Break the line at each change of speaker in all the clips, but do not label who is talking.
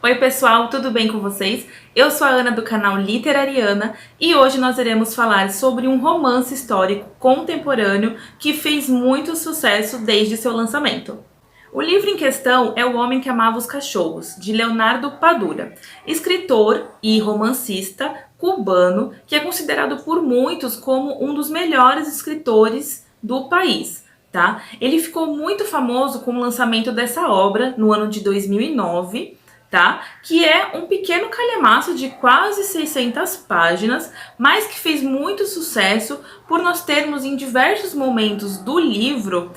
Oi pessoal, tudo bem com vocês? Eu sou a Ana do canal Literariana e hoje nós iremos falar sobre um romance histórico contemporâneo que fez muito sucesso desde seu lançamento. O livro em questão é O Homem que Amava os Cachorros, de Leonardo Padura, escritor e romancista cubano que é considerado por muitos como um dos melhores escritores do país. Tá? Ele ficou muito famoso com o lançamento dessa obra no ano de 2009, tá? Que é um pequeno calhamaço de quase 600 páginas, mas que fez muito sucesso por nós termos em diversos momentos do livro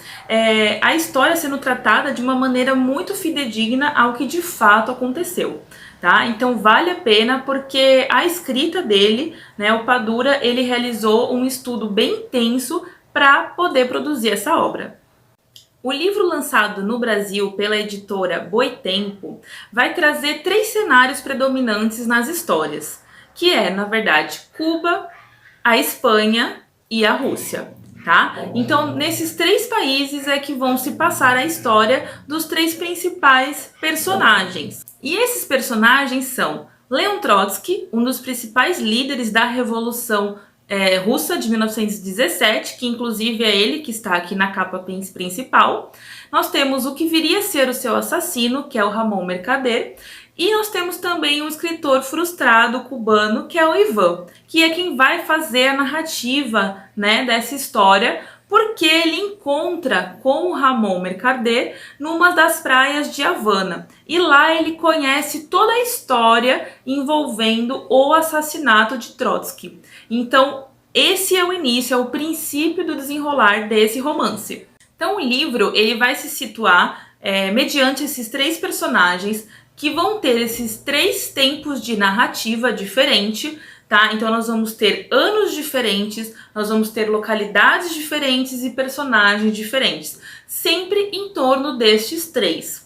a história sendo tratada de uma maneira muito fidedigna ao que de fato aconteceu. Tá? Então vale a pena porque a escrita dele, né, o Padura, ele realizou um estudo bem intenso para poder produzir essa obra. O livro lançado no Brasil pela editora Boitempo vai trazer 3 cenários predominantes nas histórias, que é, na verdade, Cuba, a Espanha e a Rússia. Tá? Então, nesses 3 países é que vão se passar a história dos 3 principais personagens. E esses personagens são Leon Trotsky, um dos principais líderes da Revolução Russa de 1917, que inclusive é ele que está aqui na capa principal. Nós temos o que viria a ser o seu assassino, que é o Ramon Mercader, e nós temos também um escritor frustrado cubano, que é o Ivan, que é quem vai fazer a narrativa, né, dessa história, porque ele encontra com o Ramon Mercader numa das praias de Havana. E lá ele conhece toda a história envolvendo o assassinato de Trotsky. Então, esse é o início, é o princípio do desenrolar desse romance. Então, o livro ele vai se situar mediante esses 3 personagens que vão ter esses 3 tempos de narrativa diferente. Tá? Então nós vamos ter anos diferentes, nós vamos ter localidades diferentes e personagens diferentes, sempre em torno destes 3.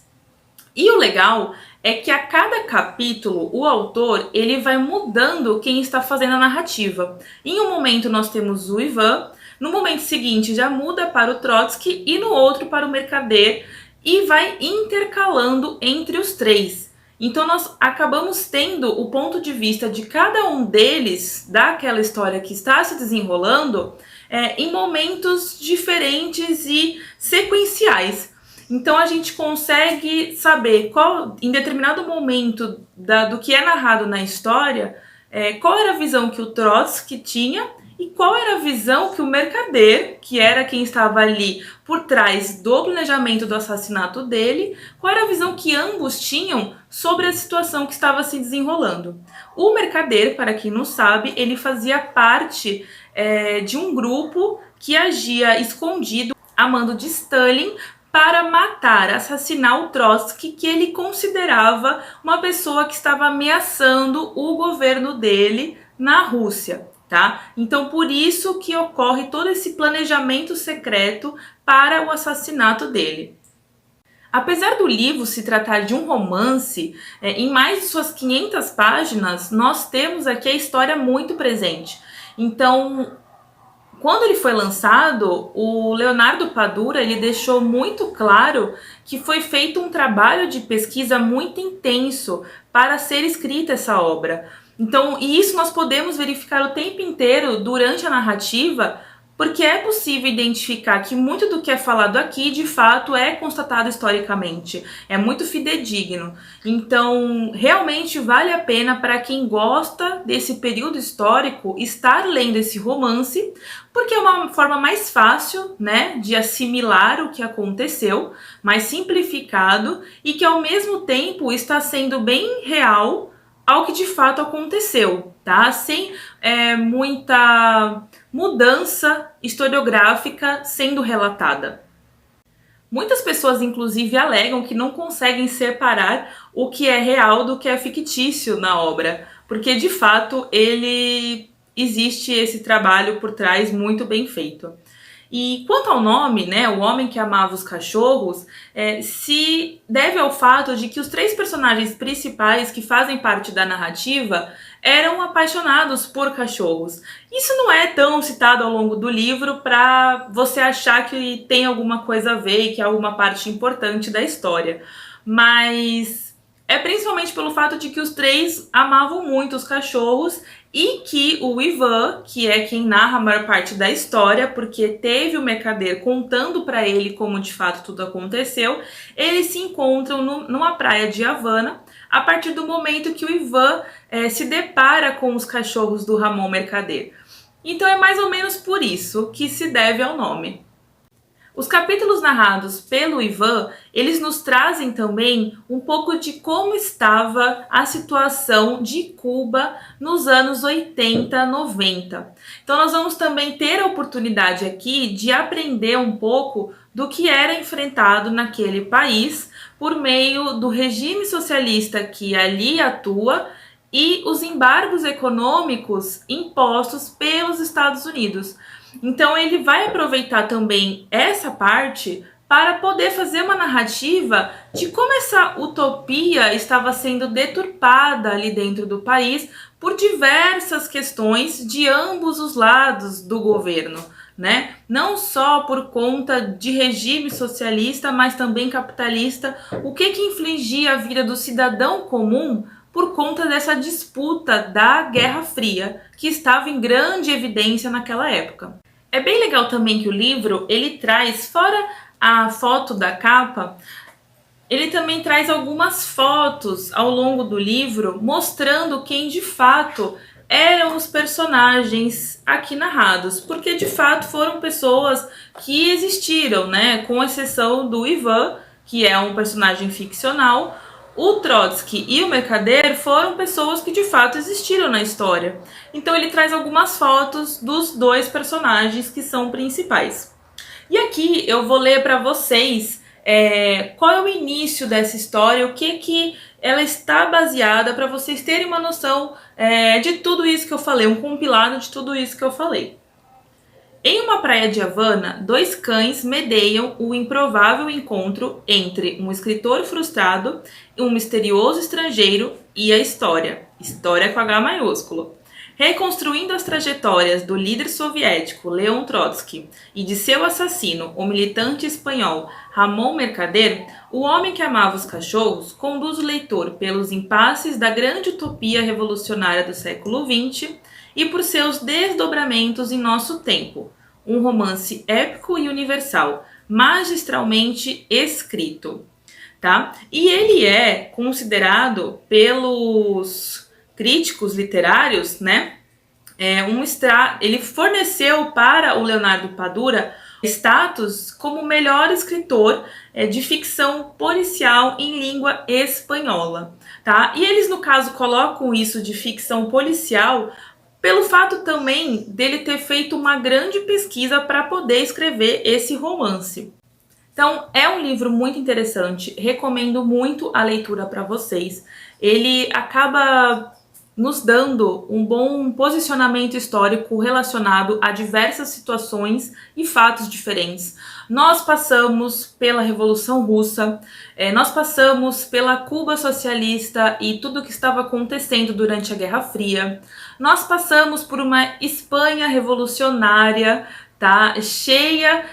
E o legal é que a cada capítulo o autor ele vai mudando quem está fazendo a narrativa. Em um momento nós temos o Ivan, no momento seguinte já muda para o Trotsky e no outro para o Mercader e vai intercalando entre os 3. Então nós acabamos tendo o ponto de vista de cada um deles, daquela história que está se desenrolando, em momentos diferentes e sequenciais. Então a gente consegue saber qual, em determinado momento do que é narrado na história, qual era a visão que o Trotsky tinha e qual era a visão que o Mercader, que era quem estava ali por trás do planejamento do assassinato dele, qual era a visão que ambos tinham sobre a situação que estava se desenrolando. O Mercader, para quem não sabe, ele fazia parte de um grupo que agia escondido a mando de Stalin para matar, assassinar o Trotsky, que ele considerava uma pessoa que estava ameaçando o governo dele na Rússia. Tá? Então por isso que ocorre todo esse planejamento secreto para o assassinato dele. Apesar do livro se tratar de um romance, em mais de suas 500 páginas, nós temos aqui a história muito presente. Então, quando ele foi lançado, o Leonardo Padura ele deixou muito claro que foi feito um trabalho de pesquisa muito intenso para ser escrita essa obra. Então, e isso nós podemos verificar o tempo inteiro durante a narrativa, porque é possível identificar que muito do que é falado aqui, de fato, é constatado historicamente. É muito fidedigno. Então, realmente vale a pena para quem gosta desse período histórico estar lendo esse romance, porque é uma forma mais fácil, né, de assimilar o que aconteceu, mais simplificado e que ao mesmo tempo está sendo bem real ao que de fato aconteceu, tá? Sem muita mudança historiográfica sendo relatada. Muitas pessoas, inclusive, alegam que não conseguem separar o que é real do que é fictício na obra, porque de fato existe esse trabalho por trás muito bem feito. E quanto ao nome, né, O Homem que Amava os Cachorros, se deve ao fato de que os 3 personagens principais que fazem parte da narrativa eram apaixonados por cachorros. Isso não é tão citado ao longo do livro para você achar que tem alguma coisa a ver e que é alguma parte importante da história. Mas é principalmente pelo fato de que os três amavam muito os cachorros e que o Ivan, que é quem narra a maior parte da história, porque teve o mercader contando para ele como de fato tudo aconteceu, eles se encontram numa praia de Havana a partir do momento que o Ivan se depara com os cachorros do Ramon Mercader. Então é mais ou menos por isso que se deve ao nome. Os capítulos narrados pelo Ivan, eles nos trazem também um pouco de como estava a situação de Cuba nos anos 80, 90. Então nós vamos também ter a oportunidade aqui de aprender um pouco do que era enfrentado naquele país por meio do regime socialista que ali atua e os embargos econômicos impostos pelos Estados Unidos. Então ele vai aproveitar também essa parte para poder fazer uma narrativa de como essa utopia estava sendo deturpada ali dentro do país por diversas questões de ambos os lados do governo, né? Não só por conta de regime socialista, mas também capitalista, o que infligia a vida do cidadão comum por conta dessa disputa da Guerra Fria, que estava em grande evidência naquela época. É bem legal também que o livro, ele traz, fora a foto da capa, ele também traz algumas fotos ao longo do livro mostrando quem de fato eram os personagens aqui narrados, porque de fato foram pessoas que existiram, né? Com exceção do Ivan, que é um personagem ficcional. O Trotsky e o Mercader foram pessoas que de fato existiram na história. Então ele traz algumas fotos dos dois personagens que são principais. E aqui eu vou ler para vocês qual é o início dessa história, o que ela está baseada, para vocês terem uma noção de tudo isso que eu falei, um compilado de tudo isso que eu falei. Em uma praia de Havana, dois cães medeiam o improvável encontro entre um escritor frustrado, um misterioso estrangeiro e a história. História com H maiúsculo. Reconstruindo as trajetórias do líder soviético Leon Trotsky e de seu assassino, o militante espanhol Ramon Mercader, o homem que amava os cachorros conduz o leitor pelos impasses da grande utopia revolucionária do século XX e por seus desdobramentos em nosso tempo. Um romance épico e universal, magistralmente escrito. Tá? E ele é considerado pelos críticos literários, né? Ele forneceu para o Leonardo Padura status como o melhor escritor de ficção policial em língua espanhola. Tá? E eles, no caso, colocam isso de ficção policial pelo fato também dele ter feito uma grande pesquisa para poder escrever esse romance. Então, é um livro muito interessante, recomendo muito a leitura para vocês. Ele acaba nos dando um bom posicionamento histórico relacionado a diversas situações e fatos diferentes. Nós passamos pela Revolução Russa, nós passamos pela Cuba socialista e tudo o que estava acontecendo durante a Guerra Fria. Nós passamos por uma Espanha revolucionária, tá? Cheia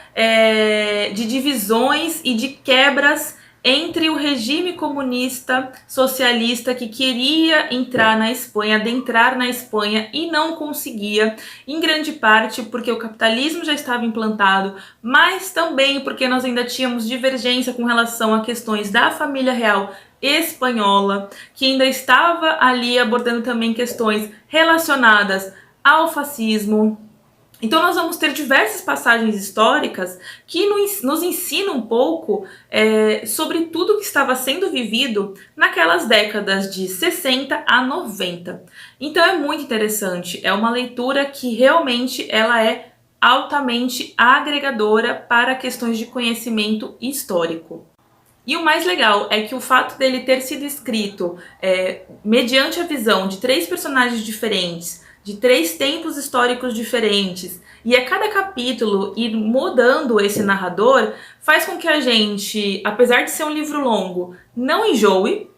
de divisões e de quebras entre o regime comunista socialista que queria entrar na Espanha, adentrar na Espanha e não conseguia, em grande parte porque o capitalismo já estava implantado, mas também porque nós ainda tínhamos divergência com relação a questões da família real espanhola, que ainda estava ali abordando também questões relacionadas ao fascismo. Então nós vamos ter diversas passagens históricas que nos ensinam um pouco sobre tudo que estava sendo vivido naquelas décadas de 60 a 90. Então é muito interessante, é uma leitura que realmente ela é altamente agregadora para questões de conhecimento histórico. E o mais legal é que o fato dele ter sido escrito mediante a visão de três personagens diferentes, de três tempos históricos diferentes, e a cada capítulo ir mudando esse narrador, faz com que a gente, apesar de ser um livro longo, não enjoe,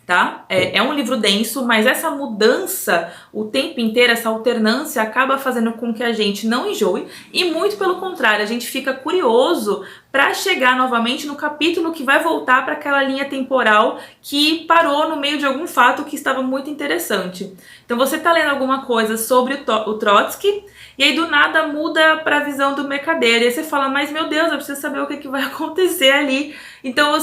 tá? É um livro denso, mas essa mudança o tempo inteiro, essa alternância acaba fazendo com que a gente não enjoe, e muito pelo contrário, a gente fica curioso para chegar novamente no capítulo que vai voltar para aquela linha temporal que parou no meio de algum fato que estava muito interessante. Então você está lendo alguma coisa sobre o Trotsky e aí do nada muda para a visão do mercader. E aí você fala, mas meu Deus, eu preciso saber o que vai acontecer ali. Então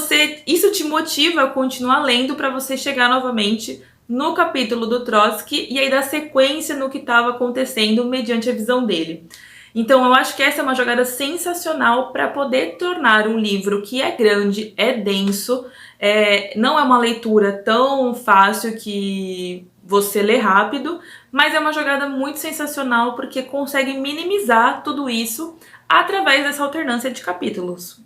isso te motiva a continuar lendo para você chegar novamente no capítulo do Trotsky e aí dar sequência no que estava acontecendo mediante a visão dele. Então eu acho que essa é uma jogada sensacional para poder tornar um livro que é grande, é denso, não é uma leitura tão fácil que você lê rápido, mas é uma jogada muito sensacional porque consegue minimizar tudo isso através dessa alternância de capítulos.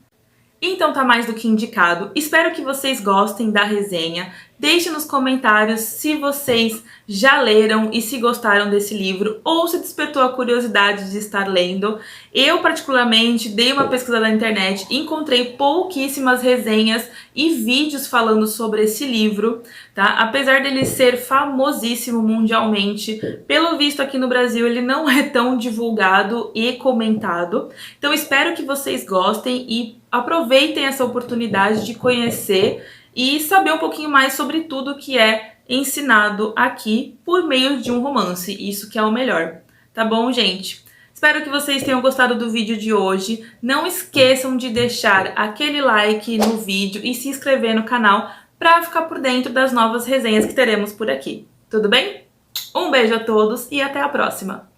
Então tá mais do que indicado. Espero que vocês gostem da resenha. Deixe nos comentários se vocês já leram e se gostaram desse livro ou se despertou a curiosidade de estar lendo. Eu, particularmente, dei uma pesquisa na internet, encontrei pouquíssimas resenhas e vídeos falando sobre esse livro, tá? Apesar dele ser famosíssimo mundialmente, pelo visto aqui no Brasil ele não é tão divulgado e comentado. Então espero que vocês gostem e aproveitem essa oportunidade de conhecer e saber um pouquinho mais sobre tudo que é ensinado aqui por meio de um romance. Isso que é o melhor. Tá bom, gente? Espero que vocês tenham gostado do vídeo de hoje. Não esqueçam de deixar aquele like no vídeo e se inscrever no canal para ficar por dentro das novas resenhas que teremos por aqui. Tudo bem? Um beijo a todos e até a próxima!